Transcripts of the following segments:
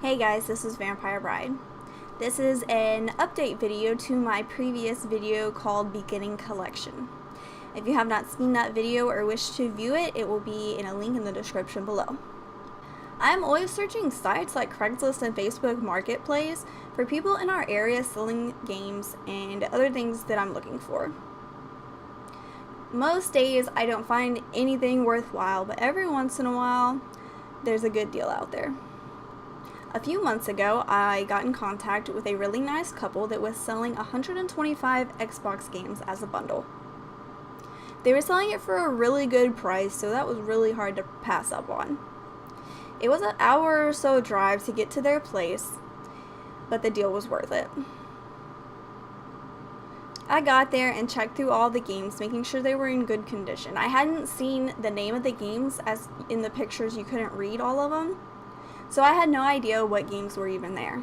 Hey guys, this is Vampire Bride. This is an update video to my previous video called Beginning Collection. If you have not seen that video or wish to view it, it will be in a link in the description below. I'm always searching sites like Craigslist and Facebook Marketplace for people in our area selling games and other things that I'm looking for. Most days I don't find anything worthwhile, but every once in a while there's a good deal out there. A few months ago, I got in contact with a really nice couple that was selling 125 Xbox games as a bundle. They were selling it for a really good price, so that was really hard to pass up on. It was an hour or so drive to get to their place, but the deal was worth it. I got there and checked through all the games, making sure they were in good condition. I hadn't seen the name of the games, as in the pictures you couldn't read all of them. So I had no idea what games were even there.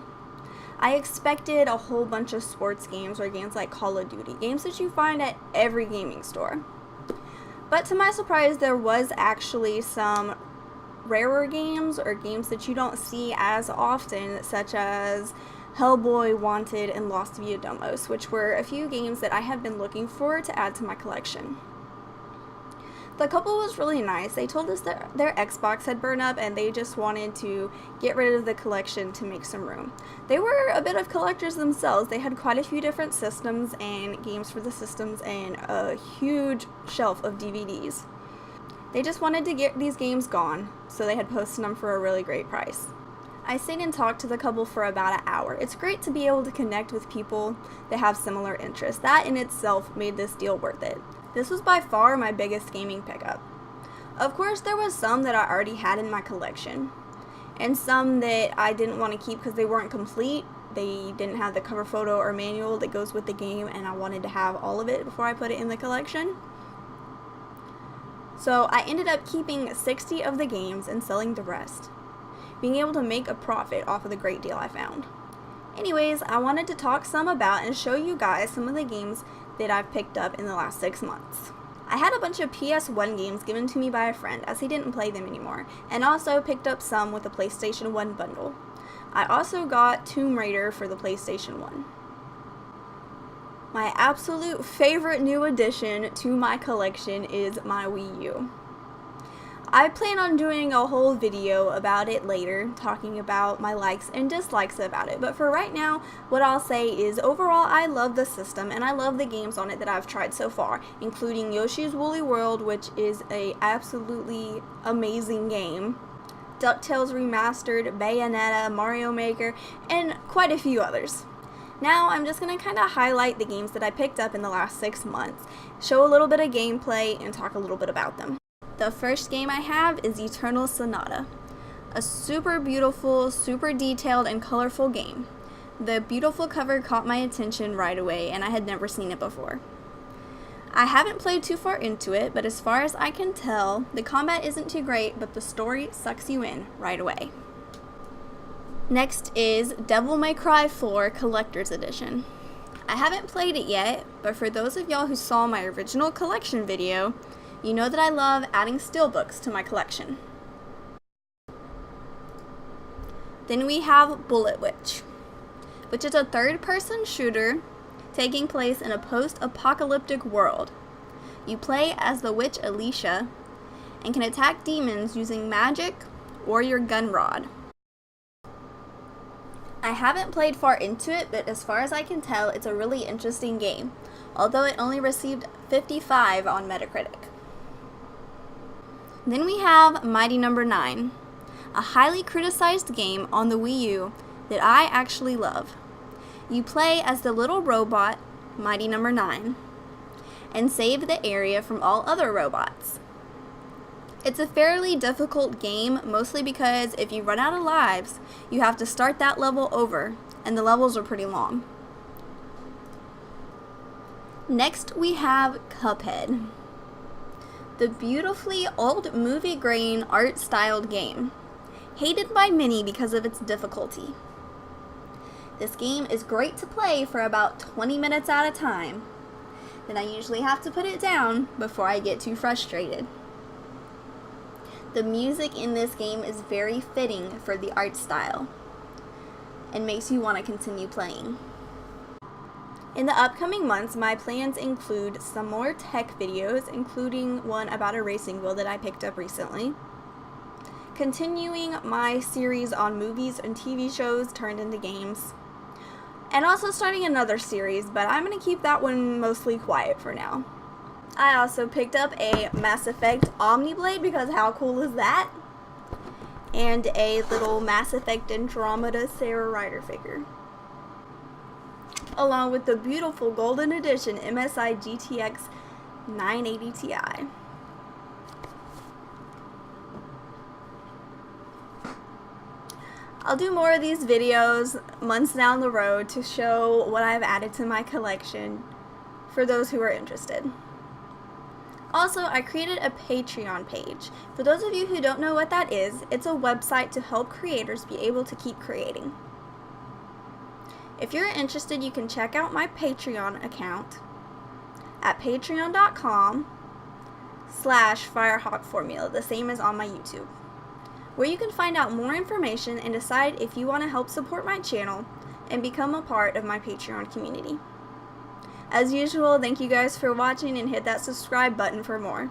I expected a whole bunch of sports games or games like Call of Duty, games that you find at every gaming store. But to my surprise, there was actually some rarer games or games that you don't see as often, such as Hellboy, Wanted, and Lost Via Domos, which were a few games that I have been looking for to add to my collection. The couple was really nice. They told us that their Xbox had burned up and they just wanted to get rid of the collection to make some room. They were a bit of collectors themselves. They had quite a few different systems and games for the systems and a huge shelf of DVDs. They just wanted to get these games gone, so they had posted them for a really great price. I stayed and talked to the couple for about an hour. It's great to be able to connect with people that have similar interests. That in itself made this deal worth it. This was by far my biggest gaming pickup. Of course, there was some that I already had in my collection, and some that I didn't want to keep because they weren't complete. They didn't have the cover photo or manual that goes with the game, and I wanted to have all of it before I put it in the collection. So I ended up keeping 60 of the games and selling the rest, being able to make a profit off of the great deal I found. Anyways, I wanted to talk some about and show you guys some of the games that I've picked up in the last 6 months. I had a bunch of PS1 games given to me by a friend as he didn't play them anymore, and also picked up some with the PlayStation 1 bundle. I also got Tomb Raider for the PlayStation 1. My absolute favorite new addition to my collection is my Wii U. I plan on doing a whole video about it later, talking about my likes and dislikes about it, but for right now, what I'll say is overall I love the system and I love the games on it that I've tried so far, including Yoshi's Woolly World, which is a absolutely amazing game, DuckTales Remastered, Bayonetta, Mario Maker, and quite a few others. Now I'm just going to kind of highlight the games that I picked up in the last 6 months, show a little bit of gameplay, and talk a little bit about them. The first game I have is Eternal Sonata, a super beautiful, super detailed, and colorful game. The beautiful cover caught my attention right away, and I had never seen it before. I haven't played too far into it, but as far as I can tell, the combat isn't too great, but the story sucks you in right away. Next is Devil May Cry 4 Collector's Edition. I haven't played it yet, but for those of y'all who saw my original collection video, you know that I love adding steelbooks to my collection. Then we have Bullet Witch, which is a third-person shooter taking place in a post-apocalyptic world. You play as the witch Alicia and can attack demons using magic or your gun rod. I haven't played far into it, but as far as I can tell, it's a really interesting game, although it only received 55 on Metacritic. Then we have Mighty Number 9, a highly criticized game on the Wii U that I actually love. You play as the little robot, Mighty Number 9, and save the area from all other robots. It's a fairly difficult game, mostly because if you run out of lives, you have to start that level over, and the levels are pretty long. Next we have Cuphead, the beautifully old movie grain art-styled game, hated by many because of its difficulty. This game is great to play for about 20 minutes at a time, then I usually have to put it down before I get too frustrated. The music in this game is very fitting for the art style. and makes you want to continue playing. In the upcoming months, my plans include some more tech videos, including one about a racing wheel that I picked up recently, continuing my series on movies and TV shows turned into games, and also starting another series, but I'm going to keep that one mostly quiet for now. I also picked up a Mass Effect Omniblade, because how cool is that? And a little Mass Effect Andromeda Sarah Ryder figure, along with the beautiful Golden Edition MSI GTX 980 Ti. I'll do more of these videos months down the road to show what I've added to my collection for those who are interested. Also, I created a Patreon page. For those of you who don't know what that is, it's a website to help creators be able to keep creating. If you're interested, you can check out my Patreon account at patreon.com/firehawkformula, the same as on my YouTube, where you can find out more information and decide if you want to help support my channel and become a part of my Patreon community. As usual, thank you guys for watching, and hit that subscribe button for more.